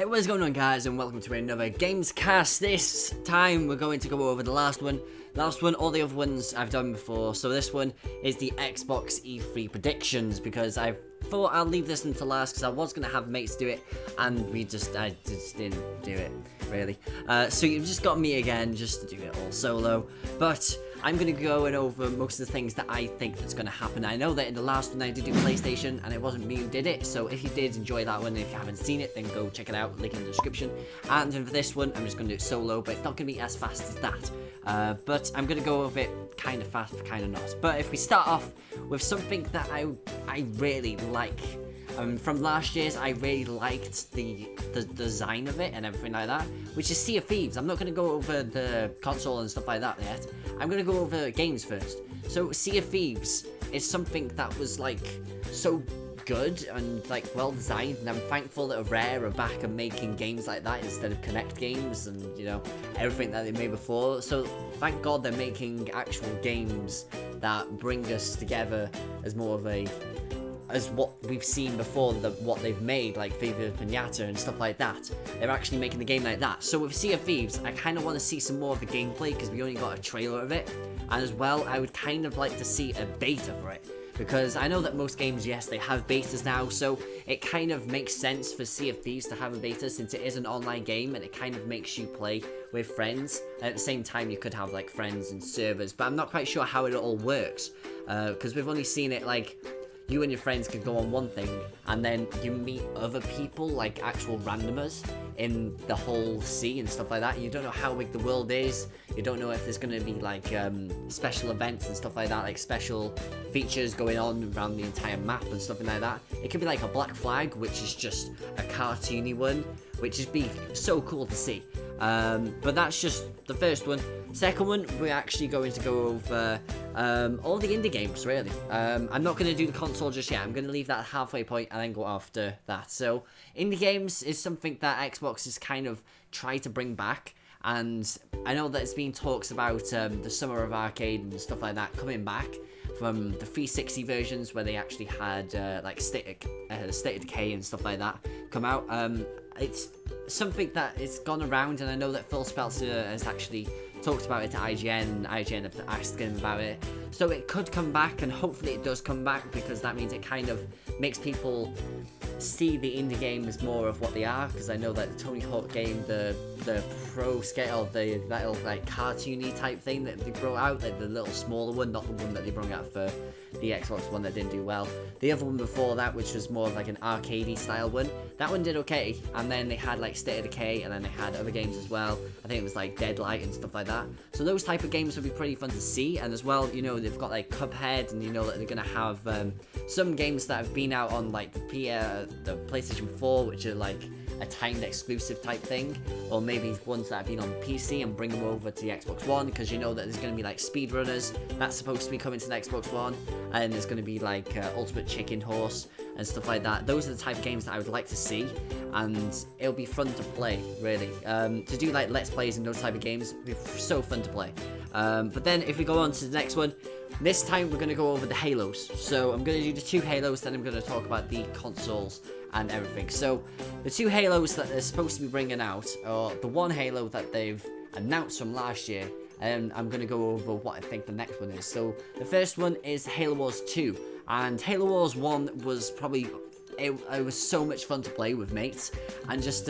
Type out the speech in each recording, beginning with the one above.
Hey, what is going on, guys, and welcome to another GamesCast. This time we're going to go over the last one, all the other ones I've done before. So this one is the Xbox E3 predictions, because I thought I'll leave this until last because I was going to have mates do it, and I just didn't do it, really. So you've just got me again just to do it all solo, but I'm going to be going over most of the things that I think that's going to happen. I know that in the last one I did do PlayStation, and it wasn't me who did it, so if you did enjoy that one, if you haven't seen it, then go check it out, link in the description. And for this one, I'm just going to do it solo, but it's not going to be as fast as that. But I'm going to go over it kind of fast, kind of not. But if we start off with something that I really like. From last year's, I really liked the design of it and everything like that, which is Sea of Thieves. I'm not going to go over the console and stuff like that yet. I'm going to go over games first. So Sea of Thieves is something that was like so good and like well designed, and I'm thankful that Rare are back and making games like that instead of Connect games and, you know, everything that they made before. So thank God they're making actual games that bring us together as more of as what we've seen before, what they've made, like Viva Pinata and stuff like that. They're actually making the game like that. So with Sea of Thieves, I kind of want to see some more of the gameplay, because we only got a trailer of it. And as well, I would kind of like to see a beta for it, because I know that most games, yes, they have betas now, so it kind of makes sense for Sea of Thieves to have a beta, since it is an online game and it kind of makes you play with friends. And at the same time, you could have like friends and servers, but I'm not quite sure how it all works, because we've only seen it like you and your friends could go on one thing, and then you meet other people, like actual randomers, in the whole sea and stuff like that. You don't know how big the world is. You don't know if there's going to be like special events and stuff like that, like special features going on around the entire map and stuff like that. It could be like a Black Flag, which is just a cartoony one, which would be so cool to see. But that's just the first one. Second one, we're actually going to go over all the indie games, really. I'm not going to do the console just yet. I'm going to leave that halfway point and then go after that. So indie games is something that Xbox has kind of tried to bring back. And I know that it's been talks about the Summer of Arcade and stuff like that coming back from the 360 versions, where they actually had like State of Decay and stuff like that come out. It's something that is gone around, and I know that Phil Spencer has actually talked about it to IGN, and IGN have asked him about it. So it could come back, and hopefully it does come back, because that means it kind of makes people see the indie games more of what they are. Because I know that the Tony Hawk game, the pro scale, that little like cartoony type thing that they brought out, like the little smaller one, not the one that they brought out for the Xbox One that didn't do well. The other one before that, which was more of like an arcadey style one, that one did okay. And then they had like State of Decay, and then they had other games as well. I think it was like Deadlight and stuff like that. So those type of games would be pretty fun to see. And as well, you know, they've got like Cuphead, and you know that they're gonna have some games that have been out on like the PlayStation 4, which are like a timed exclusive type thing, or maybe ones that have been on PC and bring them over to the Xbox One, because you know that there's going to be like speedrunners that's supposed to be coming to the Xbox One, and there's going to be like Ultimate Chicken Horse and stuff like that. Those are the type of games that I would like to see, and it'll be fun to play, really. To do like Let's Plays and those type of games would be so fun to play. But then if we go on to the next one, this time we're going to go over the Halos. So I'm going to do the 2 Halos, then I'm going to talk about the consoles and everything. So the 2 Halos that they're supposed to be bringing out, or the 1 Halo that they've announced from last year, and I'm going to go over what I think the next one is. So the first one is Halo Wars 2, and Halo Wars 1 was probably, it was so much fun to play with mates, and just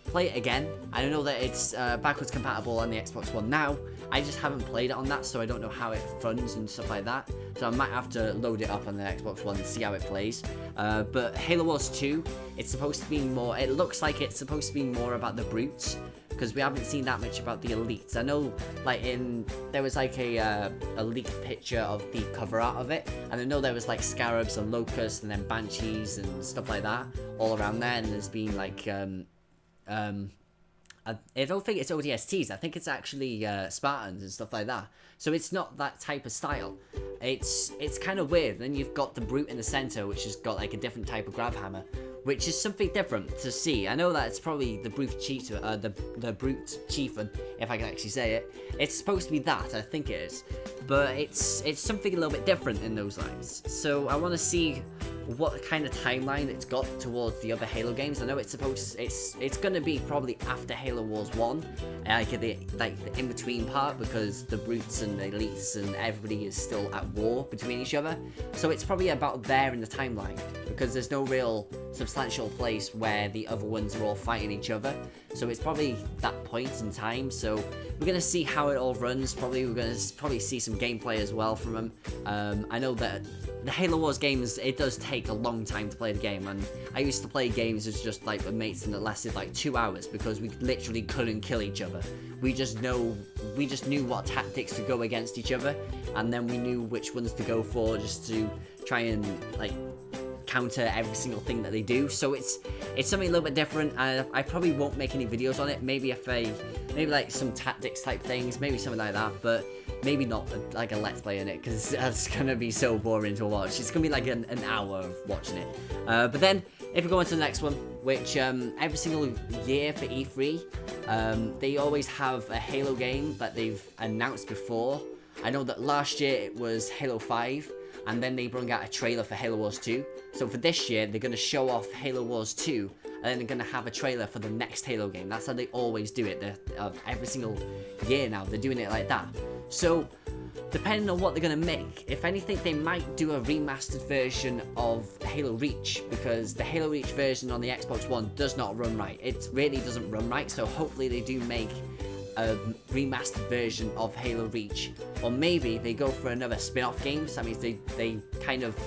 play it again. I know that it's backwards compatible on the Xbox One now. I just haven't played it on that, so I don't know how it runs and stuff like that. So I might have to load it up on the Xbox One and see how it plays. But Halo Wars 2, it's supposed to be more, it looks like it's supposed to be more about the brutes, because we haven't seen that much about the elites. I know, like there was like a leaked picture of the cover art of it, and I know there was like scarabs and locusts and then banshees and stuff like that all around there, and there's been like I don't think it's ODSTs. I think it's actually Spartans and stuff like that. So it's not that type of style. It's kind of weird. Then you've got the brute in the center, which has got like a different type of grab hammer, which is something different to see. I know that it's probably the brute brute chieftain, if I can actually say it. It's supposed to be that, I think it is, but it's something a little bit different in those lines. So I want to see what kind of timeline it's got towards the other Halo games. I know it's gonna be probably after Halo Wars 1, like the in-between part, because the Brutes and the Elites and everybody is still at war between each other. So it's probably about there in the timeline, because there's no real substantial place where the other ones are all fighting each other. So it's probably that point in time. So we're gonna see how it all runs. We're gonna see some gameplay as well from them. I know that the Halo Wars games, it does take a long time to play the game, and I used to play games as just like with mates and it lasted like 2 hours because we literally couldn't kill each other. We just knew what tactics to go against each other, and then we knew which ones to go for just to try and like counter every single thing that they do. So it's something a little bit different. I probably won't make any videos on it. Maybe like some tactics type things, maybe something like that, but maybe not like a let's play in it, because that's gonna be so boring to watch. It's gonna be like an hour of watching it. But then if we go on to the next one, which every single year for E3, they always have a Halo game that they've announced before. I know that last year it was Halo 5, and then they brought out a trailer for Halo Wars 2. So for this year, they're going to show off Halo Wars 2, and then they're going to have a trailer for the next Halo game. That's how they always do it. Every single year now, they're doing it like that. So, depending on what they're going to make, if anything, they might do a remastered version of Halo Reach, because the Halo Reach version on the Xbox One does not run right. It really doesn't run right, so hopefully they do make a remastered version of Halo Reach. Or maybe they go for another spin-off game, so that means they kind of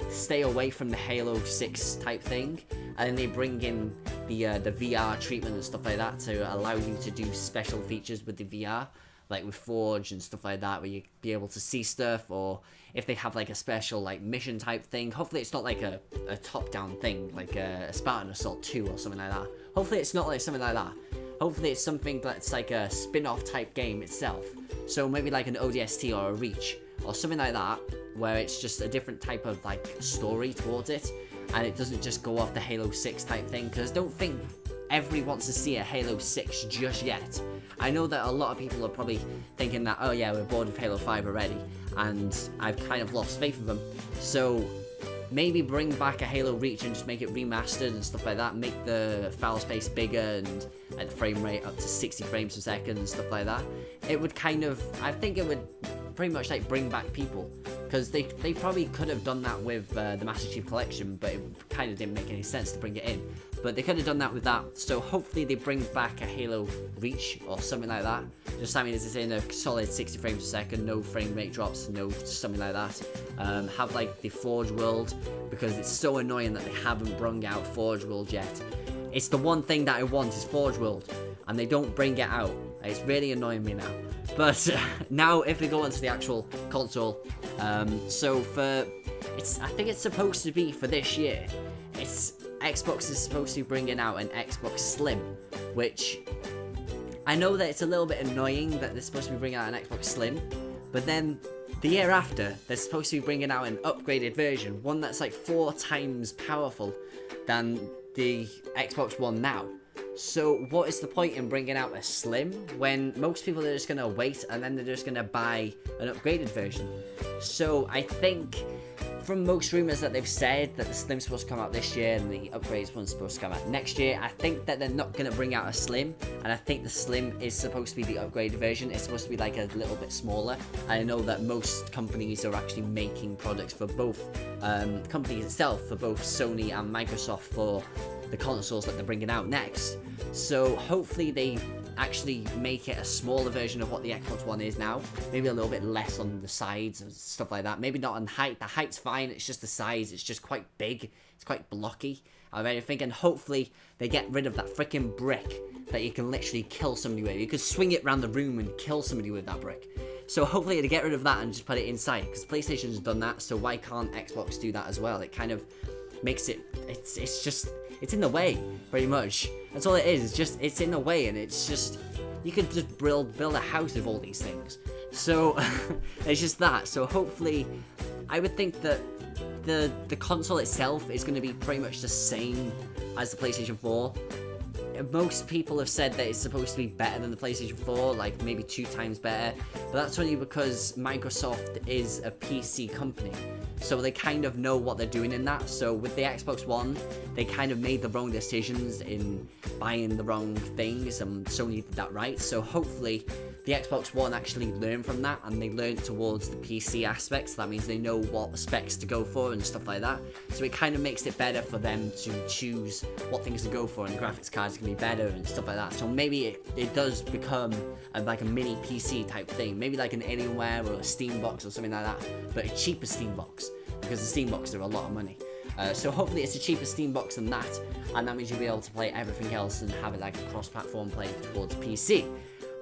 stay away from the Halo 6 type thing, and then they bring in the VR treatment and stuff like that to allow you to do special features with the VR, like with Forge and stuff like that, where you be able to see stuff, or if they have like a special like mission type thing. Hopefully it's not like a top-down thing, like a Spartan Assault 2 or something like that. Hopefully it's not like something like that. Hopefully it's something that's like a spin-off type game itself. So maybe like an ODST or a Reach or something like that, where it's just a different type of like story towards it, and it doesn't just go off the Halo 6 type thing, because I don't think everybody wants to see a Halo 6 just yet. I know that a lot of people are probably thinking that, oh yeah, we're bored of Halo 5 already, and I've kind of lost faith in them. So maybe bring back a Halo Reach and just make it remastered and stuff like that. Make the file space bigger and the frame rate up to 60 frames per second and stuff like that. It would kind of, I think it would pretty much like bring back people, because they probably could have done that with the Master Chief Collection, but it kind of didn't make any sense to bring it in. But they could have done that with that, so hopefully they bring back a Halo Reach or something like that. Just, I mean, it's in a solid 60 frames per second, no frame rate drops, no something like that. Have like the Forge world, because it's so annoying that they haven't brung out Forge world yet. It's the one thing that I want is Forge world, and they don't bring it out. It's really annoying me now. But now if we go on to the actual console, so I think it's supposed to be for this year. Xbox is supposed to be bringing out an Xbox Slim, which I know that it's a little bit annoying that they're supposed to be bringing out an Xbox Slim, but then the year after, they're supposed to be bringing out an upgraded version, one that's like 4 times powerful than the Xbox One now. So what is the point in bringing out a Slim when most people are just going to wait and then they're just going to buy an upgraded version? So I think from most rumors that they've said that the Slim's supposed to come out this year and the upgraded one's supposed to come out next year, I think that they're not going to bring out a Slim, and I think the Slim is supposed to be the upgraded version. It's supposed to be like a little bit smaller. I know that most companies are actually making products for both companies itself, for both Sony and Microsoft, for the consoles that they're bringing out next. So hopefully they actually make it a smaller version of what the Xbox One is now. Maybe a little bit less on the sides and stuff like that. Maybe not on height. The height's fine. It's just the size. It's just quite big. It's quite blocky. I'm very thinking hopefully they get rid of that freaking brick that you can literally kill somebody with. You could swing it around the room and kill somebody with that brick. So hopefully they get rid of that and just put it inside, because PlayStation's done that, so why can't Xbox do that as well? It kind of makes it, it's in the way, pretty much. That's all it is. It's in the way, and it's just, you could just build a house with all these things. So it's just that. So hopefully, I would think that the console itself is going to be pretty much the same as the PlayStation 4. Most people have said that it's supposed to be better than the PlayStation 4, like maybe 2 times better, but that's only because Microsoft is a PC company. so they kind of know what they're doing in that. So with the Xbox One, they kind of made the wrong decisions in buying the wrong things, and Sony did that right. So hopefully the Xbox One actually learned from that, and they learned towards the PC aspects. So that means they know what specs to go for and stuff like that. So it kind of makes it better for them to choose what things to go for, and the graphics cards can be better and stuff like that. So maybe it does become like a mini PC type thing, maybe like an Alienware or a Steam box or something like that, but a cheaper Steam box, because the Steam box are a lot of money. So hopefully it's a cheaper Steam box than that, and that means you'll be able to play everything else and have it like a cross-platform play towards PC.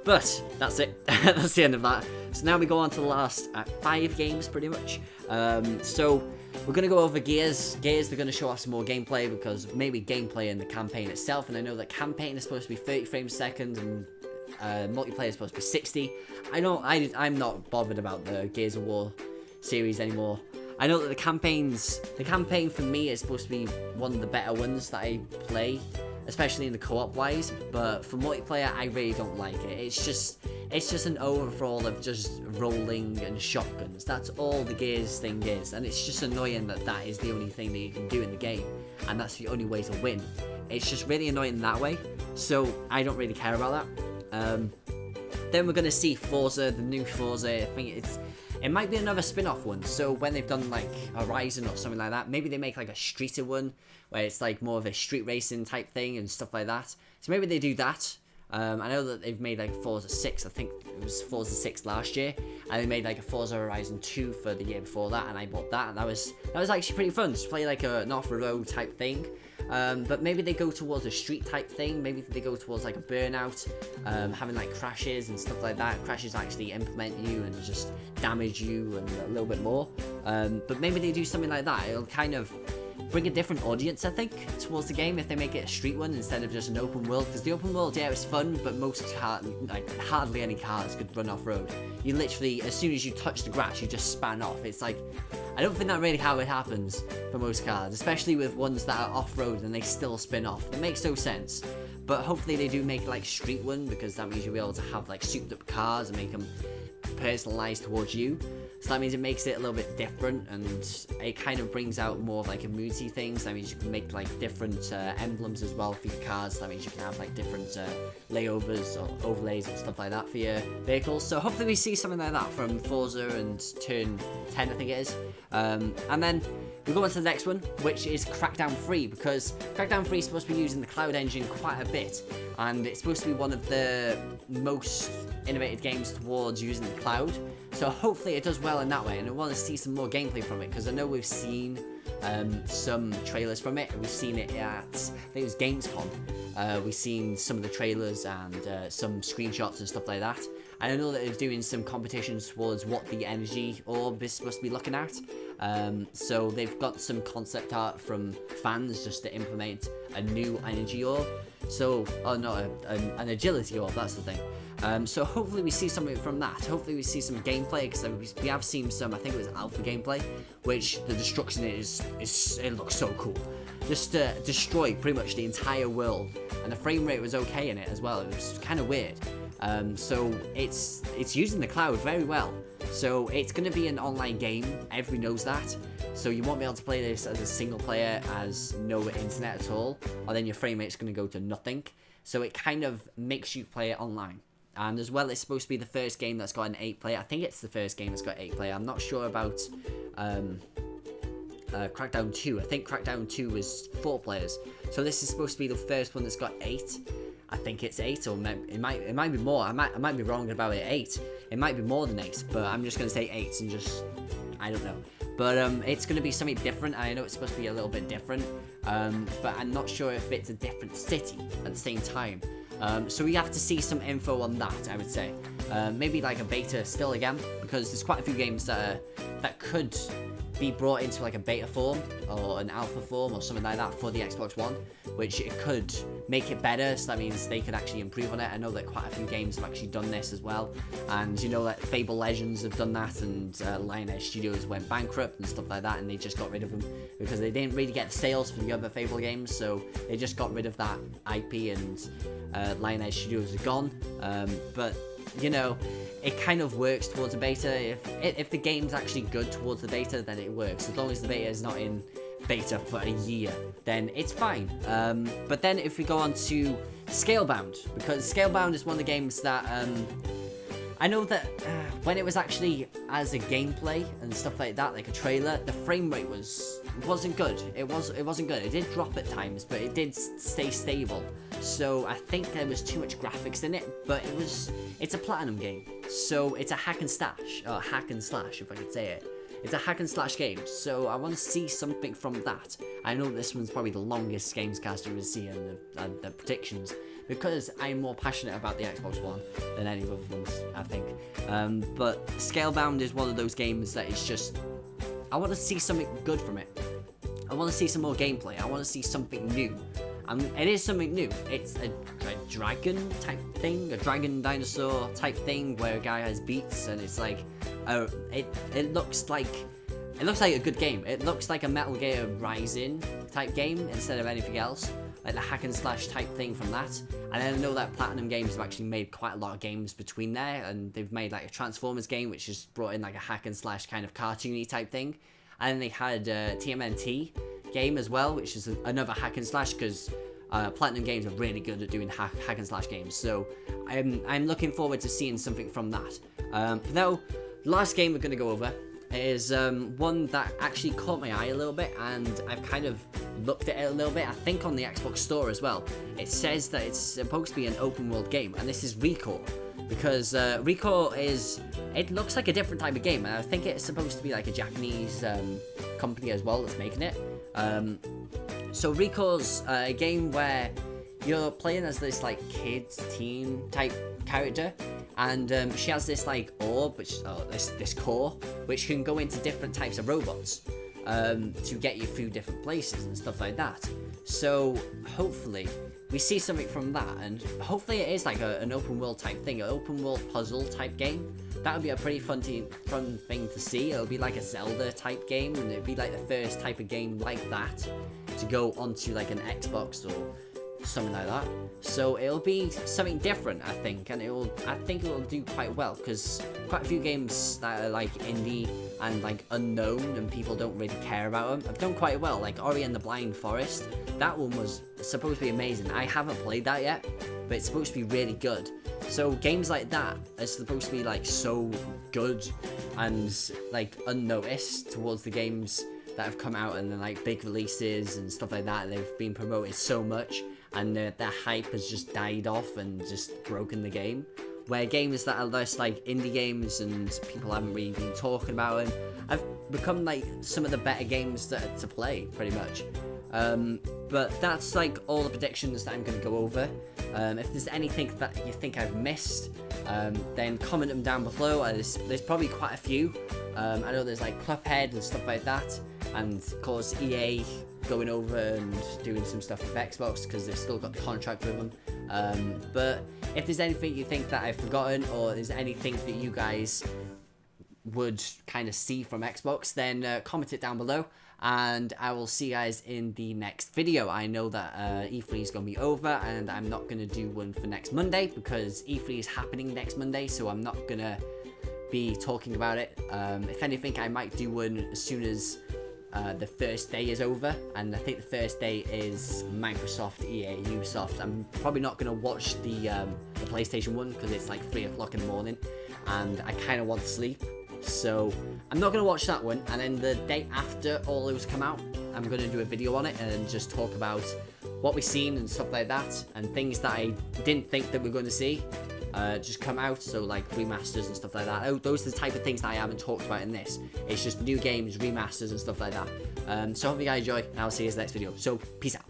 But that's it. That's the end of that. So now we go on to the last 5 games, pretty much. So we're going to go over Gears. Gears, they're going to show us some more gameplay, because maybe gameplay in the campaign itself. And I know that campaign is supposed to be 30 frames a second, and multiplayer is supposed to be 60. I'm not bothered about the Gears of War series anymore. I know that the campaign for me is supposed to be one of the better ones that I play, especially in the co-op wise, but for multiplayer I really don't like it. It's just an overall of just rolling and shotguns. That's all the Gears thing is, and it's just annoying that that is the only thing that you can do in the game, and that's the only way to win. It's just really annoying that way, so I don't really care about that. Then we're going to see Forza, the new Forza. I think it might be another spin-off one, so when they've done like Horizon or something like that, maybe they make like a streeter one, where it's like more of a street racing type thing and stuff like that. So maybe they do that. I know that they've made like Forza 6, I think it was Forza 6 last year, and they made like a Forza Horizon 2 for the year before that, and I bought that, and that was actually pretty fun, just play like an off-the-road type thing. But maybe they go towards a street type thing, maybe they go towards like a Burnout, having like crashes and stuff like that. Crashes actually implement you and just damage you and a little bit more. But maybe they do something like that. It'll kind of bring a different audience, I think, towards the game if they make it a street one instead of just an open world. Because the open world, yeah, it's fun, but hardly any cars could run off-road. You literally, as soon as you touch the grass, you just span off. It's like, I don't think that's really how it happens for most cars, especially with ones that are off-road and they still spin off. It makes no sense. But hopefully they do make like street one, because that means you'll be able to have like souped up cars and make them personalized towards you. So that means it makes it a little bit different, and it kind of brings out more of like community things. That means you can make like different emblems as well for your cars. That means you can have like different layovers or overlays and stuff like that for your vehicles. So hopefully we see something like that from Forza and Turn 10, I think it is. And then we go on to the next one, which is Crackdown 3, because Crackdown 3 is supposed to be using the cloud engine quite a bit, and it's supposed to be one of the most innovative games towards using the cloud. So hopefully it does well in that way, and I want to see some more gameplay from it, because I know we've seen some trailers from it. We've seen it at, I think it was Gamescom. We've seen some of the trailers and some screenshots and stuff like that. And I know that they're doing some competitions towards what the energy orb is supposed to be looking at. So they've got some concept art from fans just to implement a new energy orb. So, an agility orb, that's the thing. So hopefully we see something from that. Hopefully we see some gameplay, because we have seen some, I think it was alpha gameplay, which the destruction it looks so cool. Just destroy pretty much the entire world, and the frame rate was okay in it as well. It was kind of weird. So it's using the cloud very well. So it's going to be an online game, everybody knows that. So you won't be able to play this as a single player, as no internet at all, or then your frame rate's going to go to nothing. So it kind of makes you play it online. And as well, it's supposed to be the first game that's got an 8-player. I think it's the first game that's got 8-player. I'm not sure about Crackdown 2. I think Crackdown 2 was 4 players. So this is supposed to be the first one that's got 8. I think it's 8, or it might be more. I might be wrong about it. 8. It might be more than 8, but I'm just gonna say 8 and just, I don't know. But it's gonna be something different. I know it's supposed to be a little bit different, but I'm not sure if it's a different city at the same time. So we have to see some info on that, I would say. Maybe like a beta still again, because there's quite a few games that could be brought into like a beta form or an alpha form or something like that for the Xbox One, which it could make it better. So that means they could actually improve on it. I know that quite a few games have actually done this as well, and you know that Fable Legends have done that, and Lionhead Studios went bankrupt and stuff like that, and they just got rid of them because they didn't really get the sales for the other Fable games, so they just got rid of that IP, and Lionhead Studios are gone. But you know, it kind of works towards the beta. If the game's actually good towards the beta, then it works. As long as the beta is not in beta for a year, then it's fine. But then if we go on to Scalebound, because Scalebound is one of the games that I know that when it was actually as a gameplay and stuff like that, like a trailer, the frame rate wasn't good. It wasn't good. It did drop at times, but it did stay stable. So I think there was too much graphics in it, but it's a Platinum game, so it's a hack and slash, if I could say it. It's a hack and slash game, so I want to see something from that. I know this one's probably the longest GamesCast you will see in the predictions, because I'm more passionate about the Xbox One than any other ones, I think. But Scalebound is one of those games that is just, I want to see something good from it. I want to see some more gameplay. I want to see something new. It is something new. It's a dragon type thing, a dragon dinosaur type thing where a guy has beats, and it's like, it looks like a good game. It looks like a Metal Gear Rising type game instead of anything else, like the hack and slash type thing from that. And I know that Platinum Games have actually made quite a lot of games between there, and they've made like a Transformers game, which has brought in like a hack and slash kind of cartoony type thing. And then they had TMNT game as well, which is another hack and slash, because Platinum Games are really good at doing hack and slash games. So I'm looking forward to seeing something from that. But now, the last game we're going to go over is one that actually caught my eye a little bit, and I've kind of looked at it a little bit, I think on the Xbox Store as well. It says that it's supposed to be an open world game, and this is Recore. Because Recore it looks like a different type of game, and I think it's supposed to be like a Japanese company as well that's making it. So Recore's a game where you're playing as this like teen type character, and she has this like orb, this core, which can go into different types of robots to get you through different places and stuff like that. So hopefully we see something from that, and hopefully it is like an open world type thing, an open world puzzle type game. That would be a pretty fun thing to see. It'll be like a Zelda type game, and it'd be like the first type of game like that to go onto like an Xbox or something like that. So it'll be something different, I think, and I think it will do quite well, because quite a few games that are like indie and like unknown and people don't really care about them have done quite well, like Ori and the Blind Forest. That one was supposed to be amazing. I haven't played that yet, but it's supposed to be really good. So games like that are supposed to be like so good and like unnoticed towards the games that have come out, and then like big releases and stuff like that. They've been promoted so much, and their hype has just died off and just broken the game. Where games that are less like indie games and people haven't really been talking about them have become like some of the better games to play, pretty much. But that's like all the predictions that I'm going to go over. If there's anything that you think I've missed, then comment them down below. There's probably quite a few. I know there's like Cuphead and stuff like that, and of course EA going over and doing some stuff with Xbox because they've still got the contract with them. But if there's anything you think that I've forgotten, or there's anything that you guys would kind of see from Xbox, then comment it down below, and I will see you guys in the next video. I know that E3 is going to be over, and I'm not going to do one for next Monday because E3 is happening next Monday, so I'm not going to be talking about it. If anything, I might do one as soon as the first day is over, and I think the first day is Microsoft, EA, Ubisoft. I'm probably not going to watch the PlayStation one because it's like 3 o'clock in the morning, and I kind of want to sleep. So I'm not going to watch that one, and then the day after all those come out, I'm going to do a video on it and just talk about what we've seen and stuff like that, and things that I didn't think that we're going to see just come out, so like remasters and stuff like that. Oh, those are the type of things that I haven't talked about in this. It's just new games, remasters and stuff like that. So hope you guys enjoy, and I'll see you in the next video. So peace out.